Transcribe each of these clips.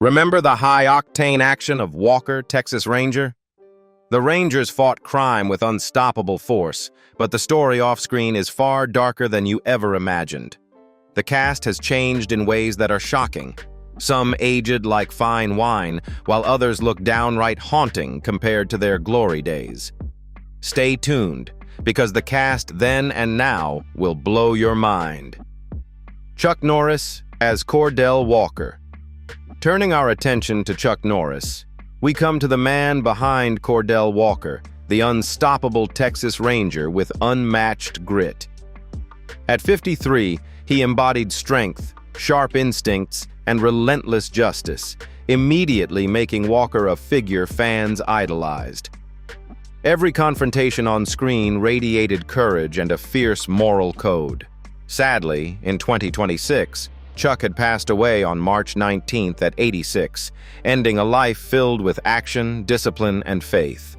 Remember the high-octane action of Walker, Texas Ranger? The Rangers fought crime with unstoppable force, but the story off-screen is far darker than you ever imagined. The cast has changed in ways that are shocking, some aged like fine wine, while others look downright haunting compared to their glory days. Stay tuned, because the cast then and now will blow your mind. Chuck Norris as Cordell Walker. Turning our attention to Chuck Norris, we come to the man behind Cordell Walker, the unstoppable Texas Ranger with unmatched grit. At 53, he embodied strength, sharp instincts, and relentless justice, immediately making Walker a figure fans idolized. Every confrontation on screen radiated courage and a fierce moral code. Sadly, in 2026, Chuck had passed away on March 19th at 86, ending a life filled with action, discipline, and faith.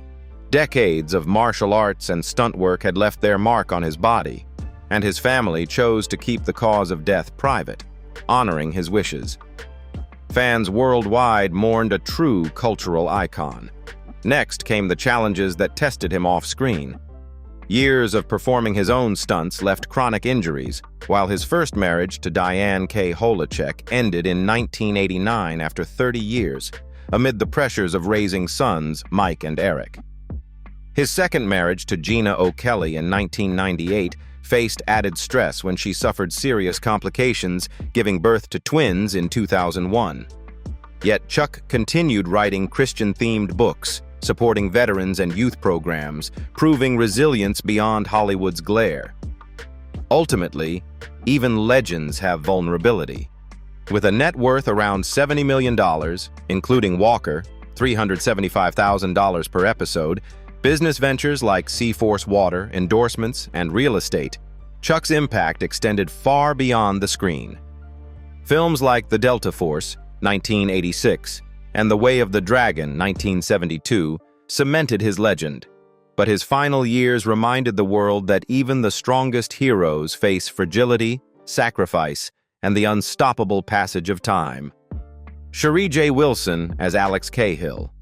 Decades of martial arts and stunt work had left their mark on his body, and his family chose to keep the cause of death private, honoring his wishes. Fans worldwide mourned a true cultural icon. Next came the challenges that tested him off-screen. Years of performing his own stunts left chronic injuries, while his first marriage to Diane K. Holacek ended in 1989 after 30 years, amid the pressures of raising sons Mike and Eric. His second marriage to Gina O'Kelly in 1998 faced added stress when she suffered serious complications, giving birth to twins in 2001. Yet Chuck continued writing Christian-themed books, supporting veterans and youth programs, proving resilience beyond Hollywood's glare. Ultimately, even legends have vulnerability. With a net worth around $70 million, including Walker, $375,000 per episode, business ventures like Seaforce Water, endorsements, and real estate, Chuck's impact extended far beyond the screen. Films like The Delta Force, 1986, and The Way of the Dragon, 1972, cemented his legend. But his final years reminded the world that even the strongest heroes face fragility, sacrifice, and the unstoppable passage of time. Sheree J. Wilson as Alex Cahill.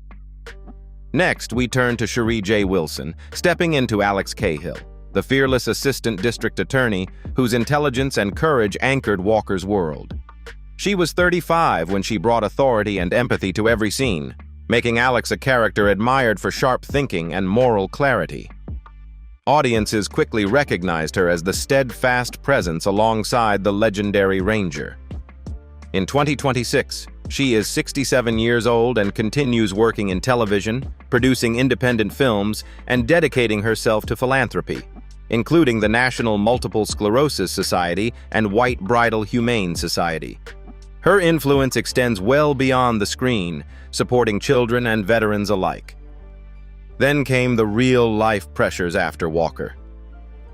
Next, we turn to Sheree J. Wilson, stepping into Alex Cahill, the fearless assistant district attorney whose intelligence and courage anchored Walker's world. She was 35 when she brought authority and empathy to every scene, making Alex a character admired for sharp thinking and moral clarity. Audiences quickly recognized her as the steadfast presence alongside the legendary Ranger. In 2026, she is 67 years old and continues working in television, producing independent films, and dedicating herself to philanthropy, including the National Multiple Sclerosis Society and White Bridal Humane Society. Her influence extends well beyond the screen, supporting children and veterans alike. Then came the real-life pressures after Walker.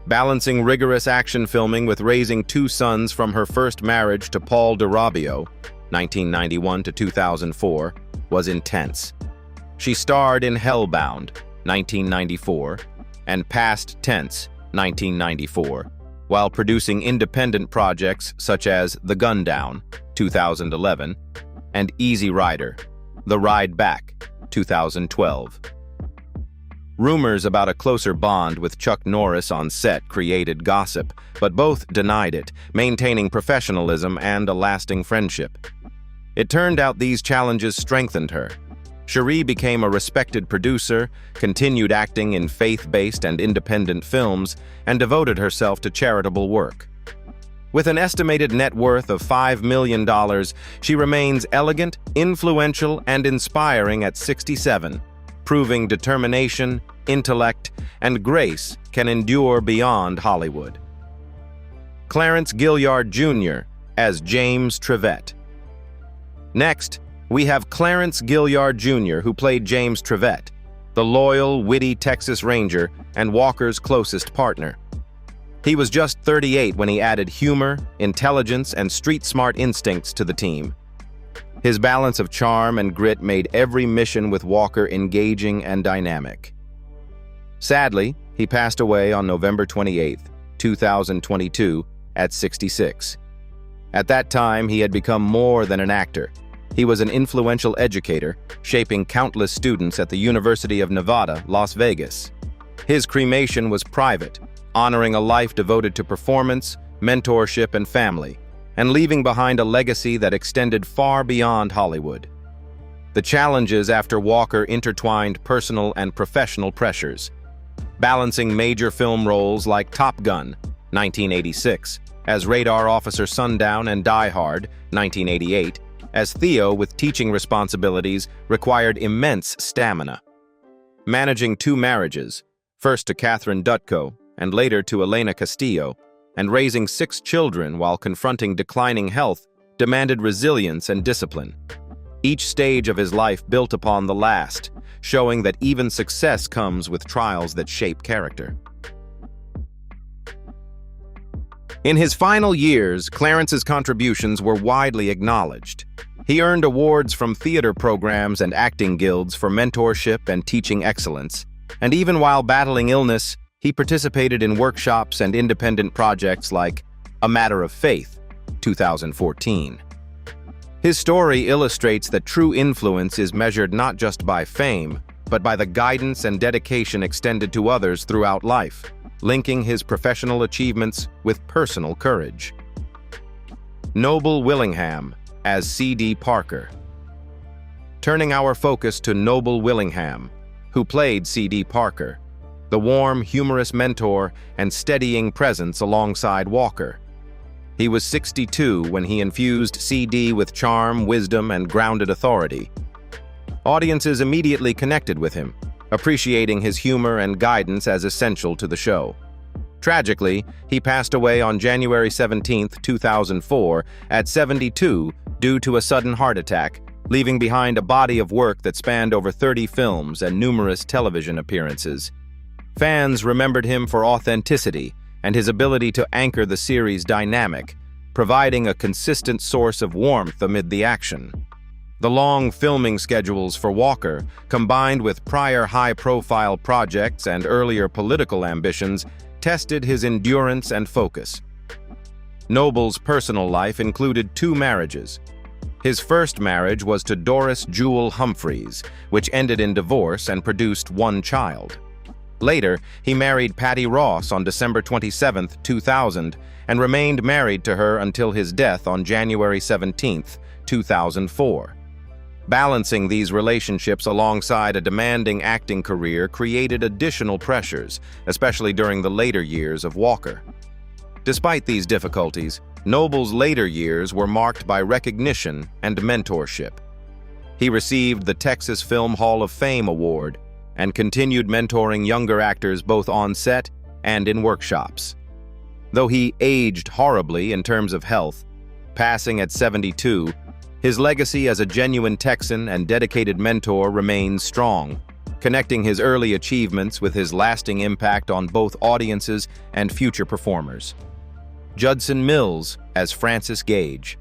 Balancing rigorous action filming with raising two sons from her first marriage to Paul DeRabio, 1991 to 2004, was intense. She starred in Hellbound, 1994, and Past Tense, 1994, while producing independent projects such as The Gundown, 2011, and Easy Rider, The Ride Back, 2012. Rumors about a closer bond with Chuck Norris on set created gossip, but both denied it, maintaining professionalism and a lasting friendship. It turned out these challenges strengthened her. Sheree became a respected producer, continued acting in faith-based and independent films, and devoted herself to charitable work. With an estimated net worth of $5 million, she remains elegant, influential, and inspiring at 67, proving determination, intellect, and grace can endure beyond Hollywood. Clarence Gilyard Jr. as James Trevette. Next, we have Clarence Gilyard Jr., who played James Trevette, the loyal, witty Texas Ranger and Walker's closest partner. He was just 38 when he added humor, intelligence, and street-smart instincts to the team. His balance of charm and grit made every mission with Walker engaging and dynamic. Sadly, he passed away on November 28, 2022, at 66. At that time, he had become more than an actor. He was an influential educator, shaping countless students at the University of Nevada, Las Vegas. His cremation was private, honoring a life devoted to performance, mentorship, and family, and leaving behind a legacy that extended far beyond Hollywood. The challenges after Walker intertwined personal and professional pressures, balancing major film roles like Top Gun, 1986, as Radar Officer Sundown, and Die Hard, 1988, as Theo with teaching responsibilities required immense stamina. Managing 2 marriages, first to Catherine Dutko and later to Elena Castillo, and raising 6 children while confronting declining health demanded resilience and discipline. Each stage of his life built upon the last, showing that even success comes with trials that shape character. In his final years, Clarence's contributions were widely acknowledged. He earned awards from theater programs and acting guilds for mentorship and teaching excellence, and even while battling illness, he participated in workshops and independent projects like A Matter of Faith, 2014. His story illustrates that true influence is measured not just by fame, but by the guidance and dedication extended to others throughout life, linking his professional achievements with personal courage. Noble Willingham as C.D. Parker. Turning our focus to Noble Willingham, who played C.D. Parker, the warm, humorous mentor and steadying presence alongside Walker. He was 62 when he infused C.D. with charm, wisdom, and grounded authority. Audiences immediately connected with him, appreciating his humor and guidance as essential to the show. Tragically, he passed away on January 17, 2004, at 72 due to a sudden heart attack, leaving behind a body of work that spanned over 30 films and numerous television appearances. Fans remembered him for authenticity and his ability to anchor the series' dynamic, providing a consistent source of warmth amid the action. The long filming schedules for Walker, combined with prior high-profile projects and earlier political ambitions, tested his endurance and focus. Noble's personal life included 2 marriages. His first marriage was to Doris Jewel Humphreys, which ended in divorce and produced 1 child. Later, he married Patty Ross on December 27, 2000, and remained married to her until his death on January 17, 2004. Balancing these relationships alongside a demanding acting career created additional pressures, especially during the later years of Walker. Despite these difficulties, Noble's later years were marked by recognition and mentorship. He received the Texas Film Hall of Fame Award and continued mentoring younger actors both on set and in workshops. Though he aged horribly in terms of health, passing at 72, his legacy as a genuine Texan and dedicated mentor remains strong, connecting his early achievements with his lasting impact on both audiences and future performers. Judson Mills as Francis Gage.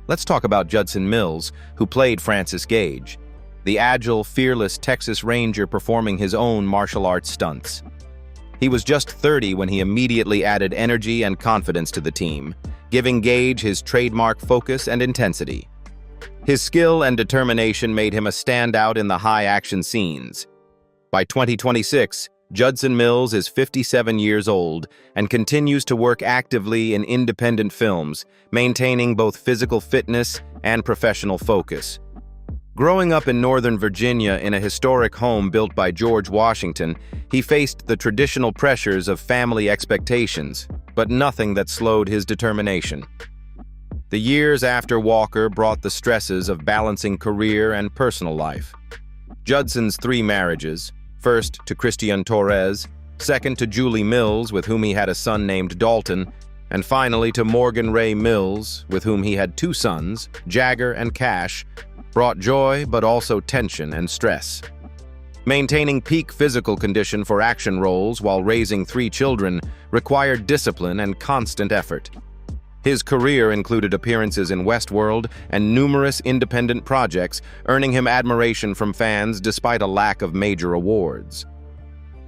Let's talk about Judson Mills, who played Francis Gage, the agile, fearless Texas Ranger performing his own martial arts stunts. He was just 30 when he immediately added energy and confidence to the team, giving Gage his trademark focus and intensity. His skill and determination made him a standout in the high-action scenes. By 2026, Judson Mills is 57 years old and continues to work actively in independent films, maintaining both physical fitness and professional focus. Growing up in Northern Virginia in a historic home built by George Washington, he faced the traditional pressures of family expectations, but nothing that slowed his determination. The years after Walker brought the stresses of balancing career and personal life. Judson's 3 marriages, first to Christian Torres, second to Julie Mills, with whom he had a son named Dalton, and finally to Morgan Ray Mills, with whom he had 2 sons, Jagger and Cash, brought joy but also tension and stress. Maintaining peak physical condition for action roles while raising 3 children required discipline and constant effort. His career included appearances in Westworld and numerous independent projects, earning him admiration from fans despite a lack of major awards.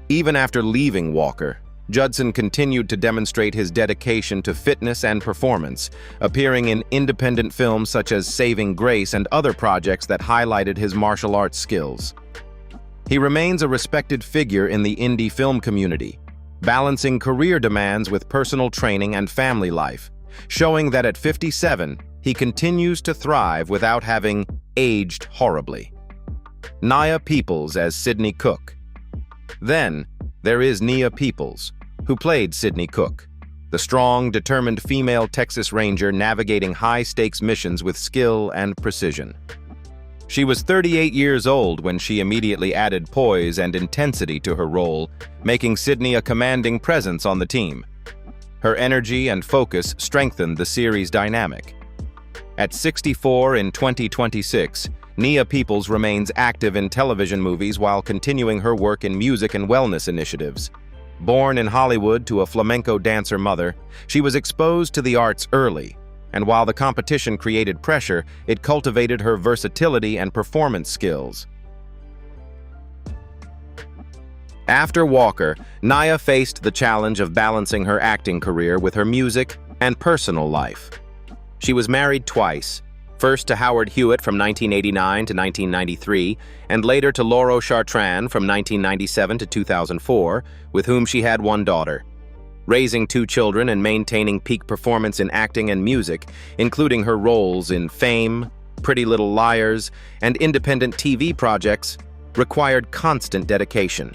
Even after leaving Walker, Judson continued to demonstrate his dedication to fitness and performance, appearing in independent films such as Saving Grace and other projects that highlighted his martial arts skills. He remains a respected figure in the indie film community, balancing career demands with personal training and family life, showing that at 57, he continues to thrive without having aged horribly. Nia Peeples as Sidney Cook. Then, there is Nia Peeples, who played Sidney Cook, the strong, determined female Texas Ranger navigating high-stakes missions with skill and precision. She was 38 years old when she immediately added poise and intensity to her role, making Sidney a commanding presence on the team. Her energy and focus strengthened the series' dynamic. At 64 in 2026, Nia Peeples remains active in television movies while continuing her work in music and wellness initiatives. Born in Hollywood to a flamenco dancer mother, she was exposed to the arts early, and while the competition created pressure, it cultivated her versatility and performance skills. After Walker, Nia faced the challenge of balancing her acting career with her music and personal life. She was married twice, first to Howard Hewitt from 1989 to 1993, and later to Laurel Chartrand from 1997 to 2004, with whom she had one daughter. Raising two children and maintaining peak performance in acting and music, including her roles in Fame, Pretty Little Liars, and independent TV projects, required constant dedication.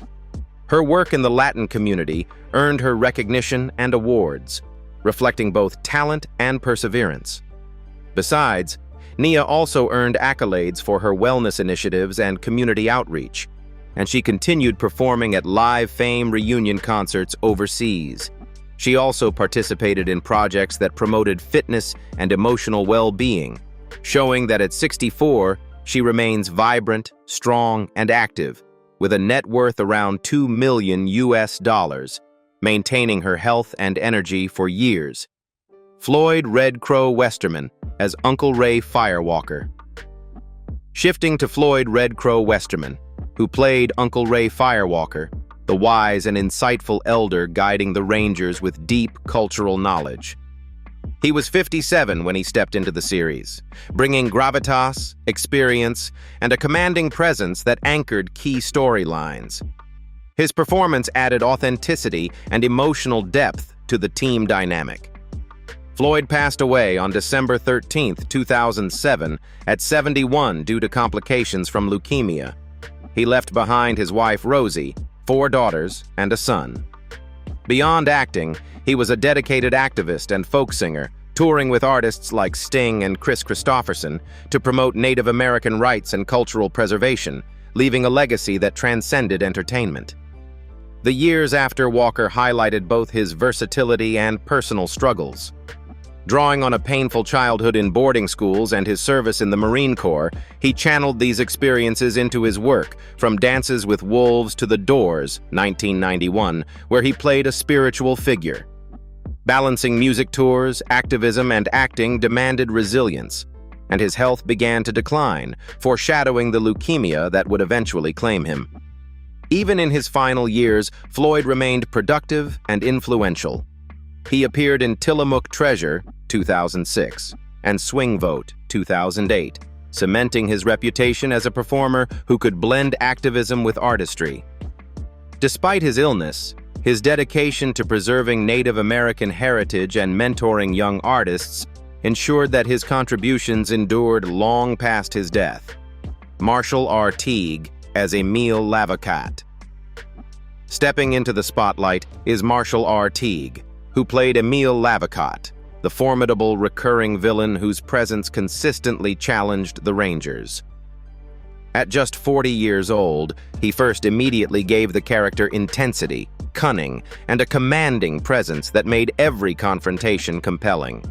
Her work in the Latin community earned her recognition and awards, reflecting both talent and perseverance. Besides, Nia also earned accolades for her wellness initiatives and community outreach, and she continued performing at live Fame reunion concerts overseas. She also participated in projects that promoted fitness and emotional well-being, showing that at 64, she remains vibrant, strong, and active, with a net worth around $2 million, maintaining her health and energy for years. Floyd Redcrow Westerman as Uncle Ray Firewalker. Shifting to Floyd Redcrow Westerman, who played Uncle Ray Firewalker, the wise and insightful elder guiding the Rangers with deep cultural knowledge. He was 57 when he stepped into the series, bringing gravitas, experience, and a commanding presence that anchored key storylines. His performance added authenticity and emotional depth to the team dynamic. Floyd passed away on December 13, 2007, at 71 due to complications from leukemia. He left behind his wife Rosie, 4 daughters, and a son. Beyond acting, he was a dedicated activist and folk singer, touring with artists like Sting and Chris Christopherson to promote Native American rights and cultural preservation, leaving a legacy that transcended entertainment. The years after Walker highlighted both his versatility and personal struggles. Drawing on a painful childhood in boarding schools and his service in the Marine Corps, he channeled these experiences into his work, from Dances with Wolves to The Doors, 1991, where he played a spiritual figure. Balancing music tours, activism, and acting demanded resilience, and his health began to decline, foreshadowing the leukemia that would eventually claim him. Even in his final years, Floyd remained productive and influential. He appeared in Tillamook Treasure, 2006, and Swing Vote, 2008, cementing his reputation as a performer who could blend activism with artistry. Despite his illness, his dedication to preserving Native American heritage and mentoring young artists ensured that his contributions endured long past his death. Marshall R. Teague as Emil Lavacat. Stepping into the spotlight is Marshall R. Teague, who played Emil Lavacat, the formidable recurring villain whose presence consistently challenged the Rangers. At just 40 years old, he first immediately gave the character intensity, cunning, and a commanding presence that made every confrontation compelling.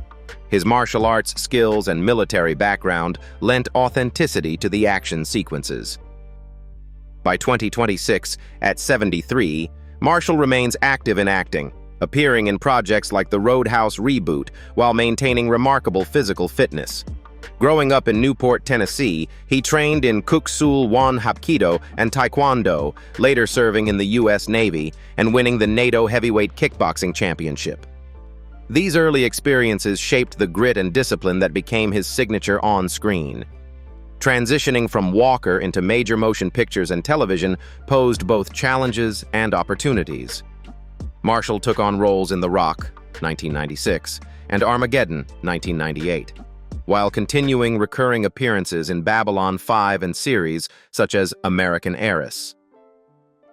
His martial arts skills and military background lent authenticity to the action sequences. By 2026, at 73, Marshall remains active in acting, appearing in projects like the Roadhouse reboot while maintaining remarkable physical fitness. Growing up in Newport, Tennessee, he trained in Kuksul Wan Hapkido and Taekwondo, later serving in the U.S. Navy and winning the NATO Heavyweight Kickboxing Championship. These early experiences shaped the grit and discipline that became his signature on-screen. Transitioning from Walker into major motion pictures and television posed both challenges and opportunities. Marshall took on roles in The Rock, 1996, and Armageddon, 1998, while continuing recurring appearances in Babylon 5 and series such as American Heiress.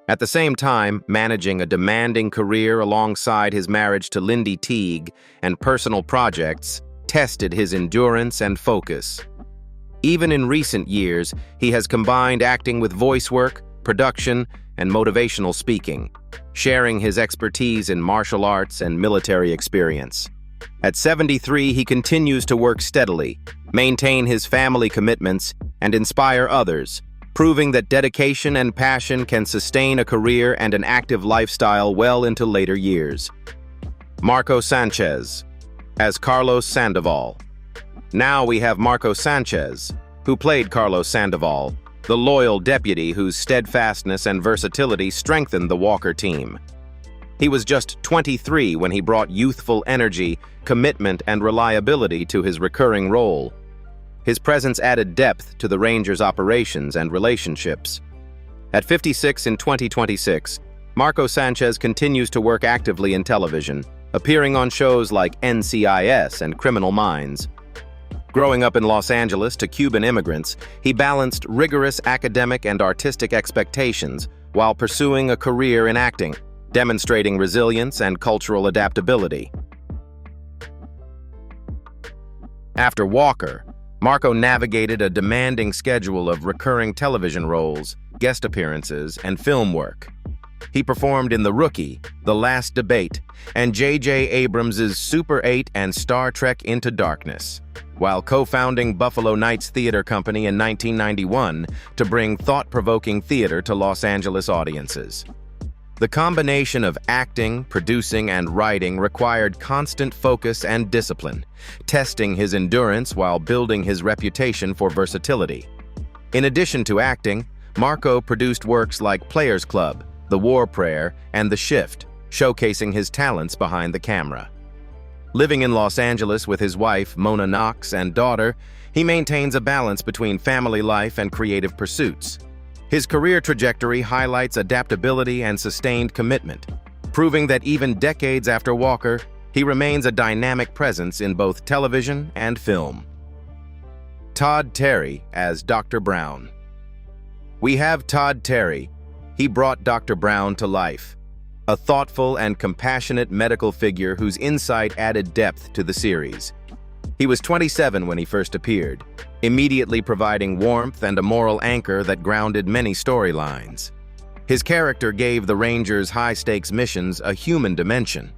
At the same time, managing a demanding career alongside his marriage to Lindy Teague and personal projects tested his endurance and focus. Even in recent years, he has combined acting with voice work, production, and motivational speaking, sharing his expertise in martial arts and military experience. At 73, he continues to work steadily, maintain his family commitments, and inspire others, proving that dedication and passion can sustain a career and an active lifestyle well into later years. Marco Sanchez, as Carlos Sandoval. Now we have Marco Sanchez, who played Carlos Sandoval, the loyal deputy whose steadfastness and versatility strengthened the Walker team. He was just 23 when he brought youthful energy, commitment, and reliability to his recurring role. His presence added depth to the Rangers' operations and relationships. At 56 in 2026, Marco Sanchez continues to work actively in television, appearing on shows like NCIS and Criminal Minds. Growing up in Los Angeles to Cuban immigrants, he balanced rigorous academic and artistic expectations while pursuing a career in acting, demonstrating resilience and cultural adaptability. After Walker, Marco navigated a demanding schedule of recurring television roles, guest appearances, and film work. He performed in The Rookie, The Last Debate, and J.J. Abrams' Super 8 and Star Trek Into Darkness, while co-founding Buffalo Nights Theater Company in 1991 to bring thought-provoking theater to Los Angeles audiences. The combination of acting, producing, and writing required constant focus and discipline, testing his endurance while building his reputation for versatility. In addition to acting, Marco produced works like Players Club, The War Prayer, and The Shift, showcasing his talents behind the camera. Living in Los Angeles with his wife, Mona Knox, and daughter, he maintains a balance between family life and creative pursuits. His career trajectory highlights adaptability and sustained commitment, proving that even decades after Walker, he remains a dynamic presence in both television and film. Todd Terry as Dr. Brown. We have Todd Terry. He brought Dr. Brown to life, a thoughtful and compassionate medical figure whose insight added depth to the series. He was 27 when he first appeared, immediately providing warmth and a moral anchor that grounded many storylines. His character gave the Rangers' high-stakes missions a human dimension.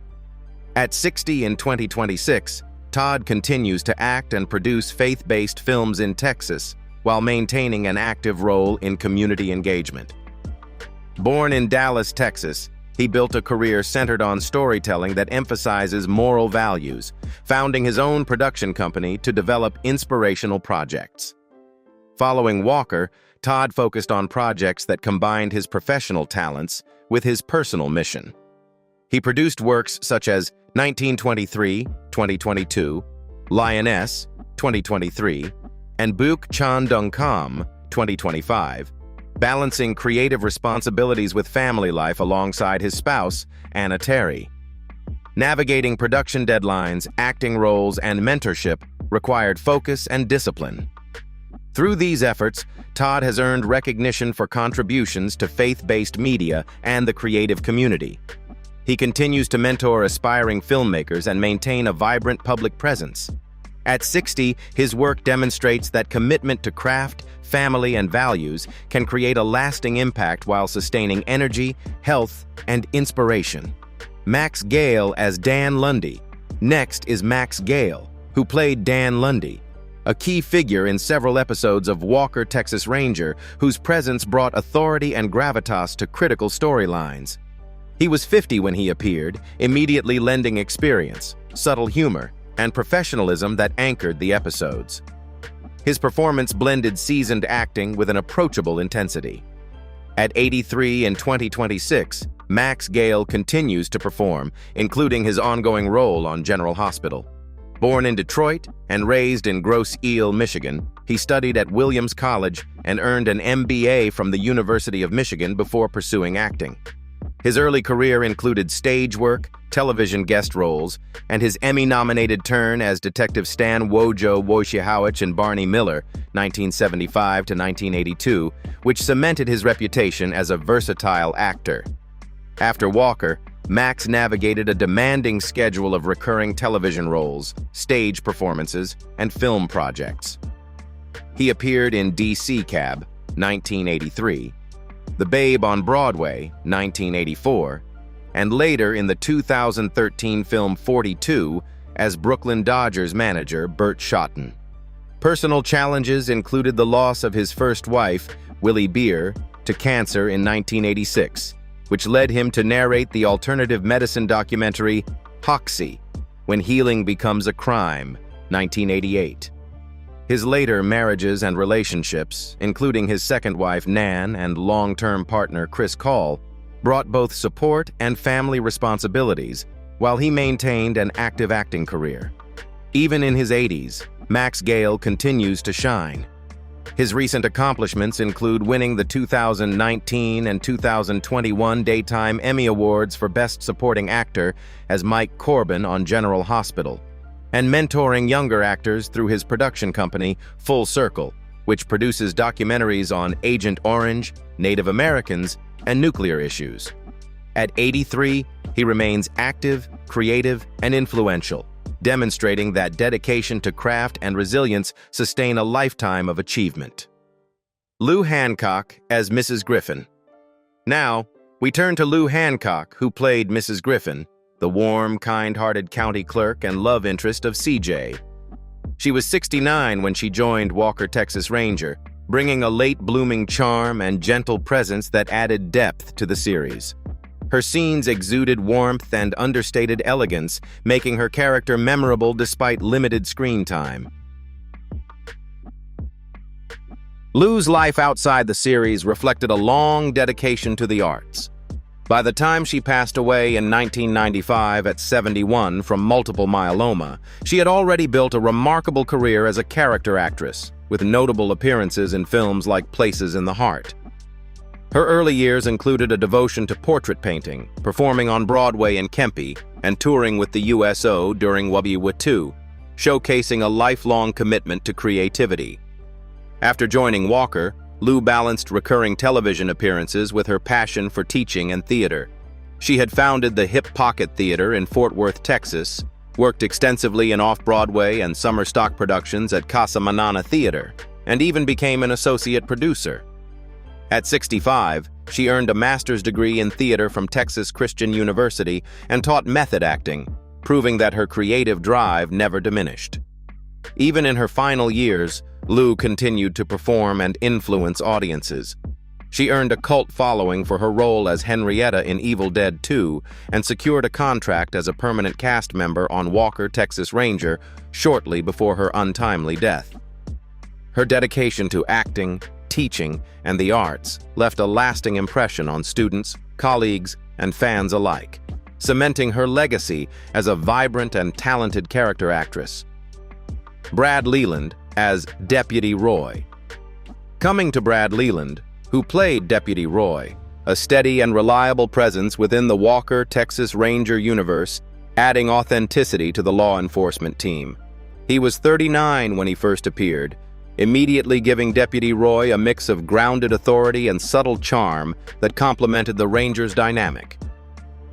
At 60 in 2026, Todd continues to act and produce faith-based films in Texas while maintaining an active role in community engagement. Born in Dallas, Texas, he built a career centered on storytelling that emphasizes moral values, founding his own production company to develop inspirational projects. Following Walker, Todd focused on projects that combined his professional talents with his personal mission. He produced works such as 1923, 2022, Lioness, 2023, and Buk Chan Dung Kam, 2025, balancing creative responsibilities with family life alongside his spouse, Nia Terry. Navigating production deadlines, acting roles, and mentorship required focus and discipline. Through these efforts, Todd has earned recognition for contributions to faith-based media and the creative community. He continues to mentor aspiring filmmakers and maintain a vibrant public presence. At 60, his work demonstrates that commitment to craft, family, and values can create a lasting impact while sustaining energy, health, and inspiration. Max Gail as Dan Lundy. Next is Max Gail, who played Dan Lundy, a key figure in several episodes of Walker, Texas Ranger, whose presence brought authority and gravitas to critical storylines. He was 50 when he appeared, immediately lending experience, subtle humor, and professionalism that anchored the episodes. His performance blended seasoned acting with an approachable intensity. At 83 in 2026, Max Gail continues to perform, including his ongoing role on General Hospital. Born in Detroit and raised in Grosse Ile, Michigan, he studied at Williams College and earned an MBA from the University of Michigan before pursuing acting. His early career included stage work, television guest roles, and his Emmy-nominated turn as Detective Stan Wojo Wojciechowicz in Barney Miller, 1975 to 1982, which cemented his reputation as a versatile actor. After Walker, Max navigated a demanding schedule of recurring television roles, stage performances, and film projects. He appeared in DC Cab, 1983, The Babe on Broadway, 1984, and later in the 2013 film 42 as Brooklyn Dodgers manager Bert Schotten. Personal challenges included the loss of his first wife, Willie Beer, to cancer in 1986, which led him to narrate the alternative medicine documentary Hoxie, When Healing Becomes a Crime, 1988. His later marriages and relationships, including his second wife Nan and long-term partner Chris Call, brought both support and family responsibilities, while he maintained an active acting career. Even in his 80s, Max Gail continues to shine. His recent accomplishments include winning the 2019 and 2021 Daytime Emmy Awards for Best Supporting Actor as Mike Corbin on General Hospital, and mentoring younger actors through his production company, Full Circle, which produces documentaries on Agent Orange, Native Americans, and nuclear issues. At 83, he remains active, creative, and influential, demonstrating that dedication to craft and resilience sustain a lifetime of achievement. Lou Hancock as Mrs. Griffin. Now, we turn to Lou Hancock, who played Mrs. Griffin, the warm, kind-hearted county clerk and love interest of CJ. She was 69 when she joined Walker, Texas Ranger, bringing a late-blooming charm and gentle presence that added depth to the series. Her scenes exuded warmth and understated elegance, making her character memorable despite limited screen time. Lou's life outside the series reflected a long dedication to the arts. By the time she passed away in 1995 at 71 from multiple myeloma, she had already built a remarkable career as a character actress, with notable appearances in films like Places in the Heart. Her early years included a devotion to portrait painting, performing on Broadway in Kempe, and touring with the USO during World War II, showcasing a lifelong commitment to creativity. After joining Walker, Lou balanced recurring television appearances with her passion for teaching and theater. She had founded the Hip Pocket Theater in Fort Worth, Texas, worked extensively in off-Broadway and summer stock productions at Casa Manana Theater, and even became an associate producer. At 65, she earned a master's degree in theater from Texas Christian University and taught method acting, proving that her creative drive never diminished. Even in her final years, Lou continued to perform and influence audiences. She earned a cult following for her role as Henrietta in Evil Dead 2 and secured a contract as a permanent cast member on Walker, Texas Ranger shortly before her untimely death. Her dedication to acting, teaching, and the arts left a lasting impression on students, colleagues, and fans alike, cementing her legacy as a vibrant and talented character actress. Brad Leland as Deputy Roy. Coming to Brad Leland, who played Deputy Roy, a steady and reliable presence within the Walker, Texas Ranger universe, adding authenticity to the law enforcement team. He was 39 when he first appeared, immediately giving Deputy Roy a mix of grounded authority and subtle charm that complemented the Ranger's dynamic.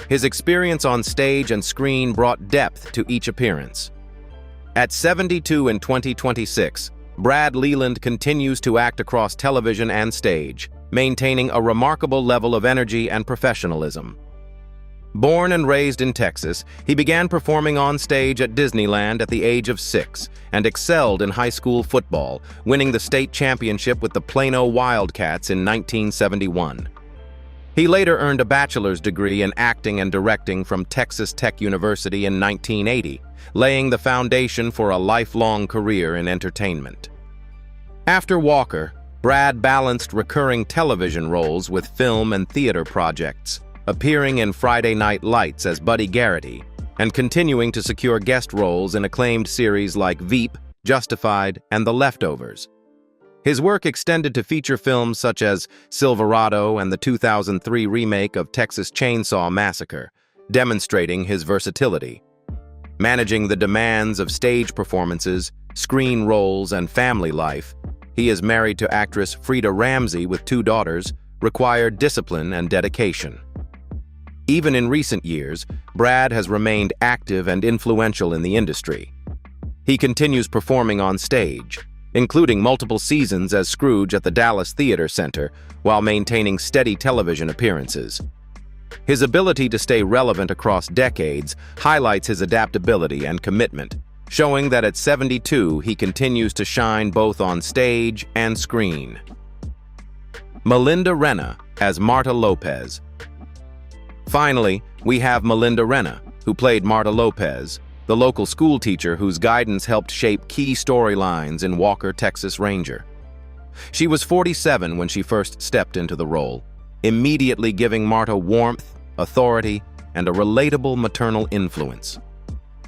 His experience on stage and screen brought depth to each appearance. At 72 in 2026, Brad Leland continues to act across television and stage, maintaining a remarkable level of energy and professionalism. Born and raised in Texas, he began performing on stage at Disneyland at the age of 6 and excelled in high school football, winning the state championship with the Plano Wildcats in 1971. He later earned a bachelor's degree in acting and directing from Texas Tech University in 1980, laying the foundation for a lifelong career in entertainment. After Walker, Brad balanced recurring television roles with film and theater projects, appearing in Friday Night Lights as Buddy Garrity, and continuing to secure guest roles in acclaimed series like Veep, Justified, and The Leftovers. His work extended to feature films such as Silverado and the 2003 remake of Texas Chainsaw Massacre, demonstrating his versatility. Managing the demands of stage performances, screen roles, and family life, he is married to actress Frida Ramsey with 2 daughters, required discipline and dedication. Even in recent years, Brad has remained active and influential in the industry. He continues performing on stage, including multiple seasons as Scrooge at the Dallas Theater Center, while maintaining steady television appearances. His ability to stay relevant across decades highlights his adaptability and commitment, showing that at 72 he continues to shine both on stage and screen. Melinda Renna as Marta Lopez. Finally, we have Melinda Renna, who played Marta Lopez, the local school teacher whose guidance helped shape key storylines in Walker, Texas Ranger. She was 47 when she first stepped into the role, immediately giving Marta warmth, authority, and a relatable maternal influence.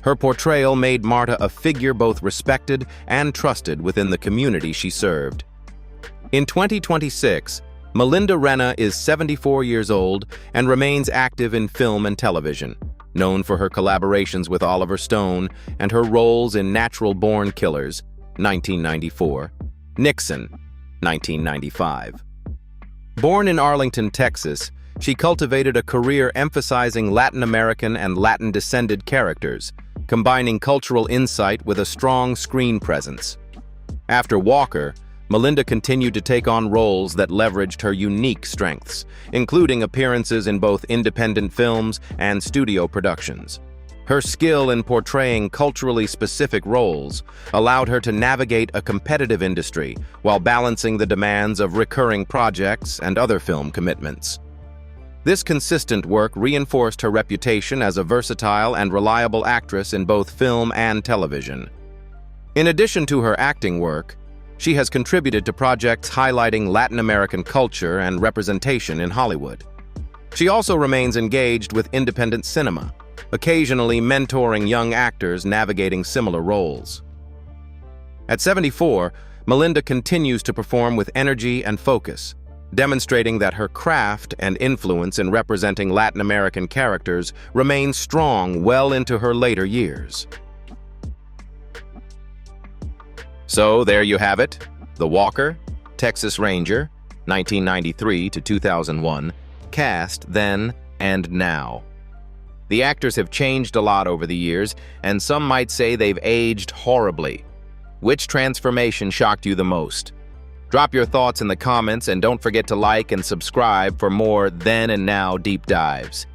Her portrayal made Marta a figure both respected and trusted within the community she served. In 2026, Melinda Renna is 74 years old and remains active in film and television, known for her collaborations with Oliver Stone and her roles in Natural Born Killers, 1994, Nixon, 1995. Born in Arlington, Texas, she cultivated a career emphasizing Latin American and Latin-descended characters, combining cultural insight with a strong screen presence. After Walker, Melinda continued to take on roles that leveraged her unique strengths, including appearances in both independent films and studio productions. Her skill in portraying culturally specific roles allowed her to navigate a competitive industry while balancing the demands of recurring projects and other film commitments. This consistent work reinforced her reputation as a versatile and reliable actress in both film and television. In addition to her acting work, she has contributed to projects highlighting Latin American culture and representation in Hollywood. She also remains engaged with independent cinema, occasionally mentoring young actors navigating similar roles. At 74, Melinda continues to perform with energy and focus, demonstrating that her craft and influence in representing Latin American characters remain strong well into her later years. So there you have it, The Walker, Texas Ranger, 1993 to 2001, cast then and now. The actors have changed a lot over the years, and some might say they've aged horribly. Which transformation shocked you the most? Drop your thoughts in the comments and don't forget to like and subscribe for more then and now deep dives.